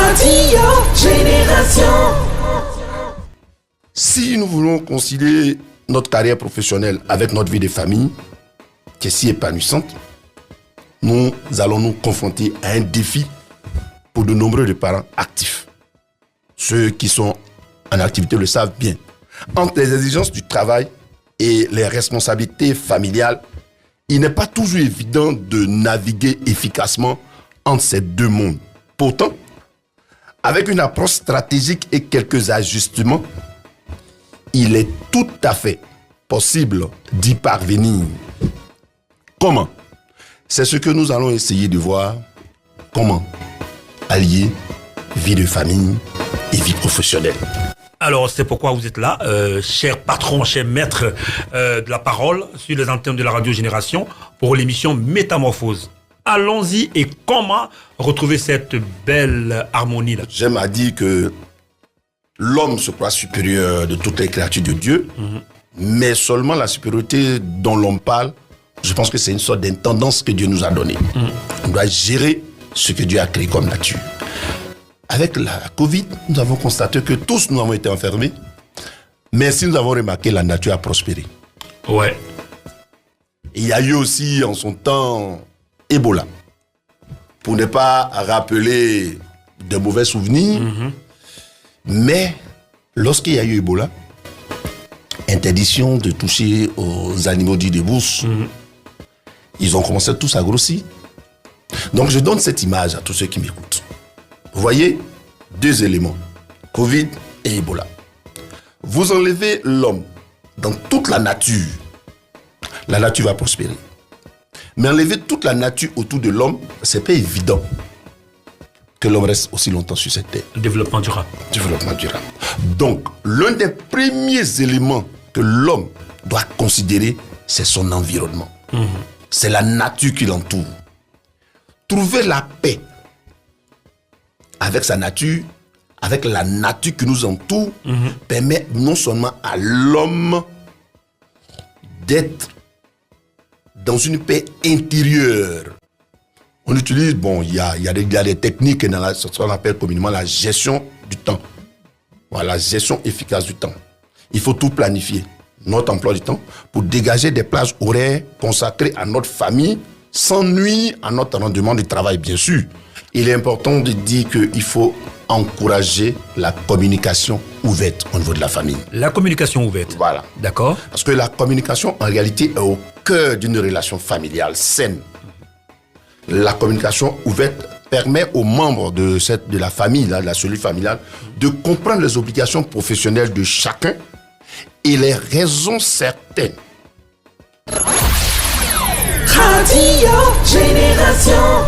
Radio Génération. Si nous voulons concilier notre carrière professionnelle avec notre vie de famille, qui est si épanouissante, nous allons nous confronter à un défi pour de nombreux de parents actifs. Ceux qui sont en activité le savent bien. Entre les exigences du travail et les responsabilités familiales, il n'est pas toujours évident de naviguer efficacement entre ces deux mondes. Pourtant, avec une approche stratégique et quelques ajustements, il est tout à fait possible d'y parvenir. Comment? C'est ce que nous allons essayer de voir. Comment allier vie de famille et vie professionnelle. Alors, c'est pourquoi vous êtes là, cher patron, cher maître de la parole sur les antennes de la Radio Génération pour l'émission Métamorphose. Allons-y, et comment retrouver cette belle harmonie-là? J'aime à dire que l'homme se croit supérieur de toutes les créatures de Dieu, mais seulement la supériorité dont l'on parle, je pense que c'est une sorte d'intendance que Dieu nous a donnée. On doit gérer ce que Dieu a créé comme nature. Avec la Covid, nous avons constaté que tous nous avons été enfermés, mais si nous avons remarqué, la nature a prospéré. Ouais. Il y a eu aussi en son temps Ebola. Pour ne pas rappeler de mauvais souvenirs, mais lorsqu'il y a eu Ebola, interdiction de toucher aux animaux dits de brousse, ils ont commencé tous à grossir. Donc je donne cette image à tous ceux qui m'écoutent. Vous voyez, deux éléments, Covid et Ebola. Vous enlevez l'homme dans toute la nature va prospérer. Mais enlever toute la nature autour de l'homme, c'est pas évident que l'homme reste aussi longtemps sur cette terre. Développement durable. Développement durable. Donc, l'un des premiers éléments que l'homme doit considérer, c'est son environnement. C'est la nature qui l'entoure. Trouver la paix avec sa nature, avec la nature qui nous entoure, permet non seulement à l'homme d'être dans une paix intérieure. On utilise, il y a des techniques dans ce qu'on appelle communément la gestion du temps. Voilà, la gestion efficace du temps. Il faut tout planifier, notre emploi du temps, pour dégager des plages horaires consacrées à notre famille, sans nuire à notre rendement de travail, bien sûr. Il est important de dire qu'il faut encourager la communication ouverte au niveau de la famille. La communication ouverte. Voilà. D'accord. Parce que la communication, en réalité, est au cœur d'une relation familiale saine. La communication ouverte permet aux membres de la famille, de la cellule familiale, de comprendre les obligations professionnelles de chacun et les raisons certaines. Radio Génération.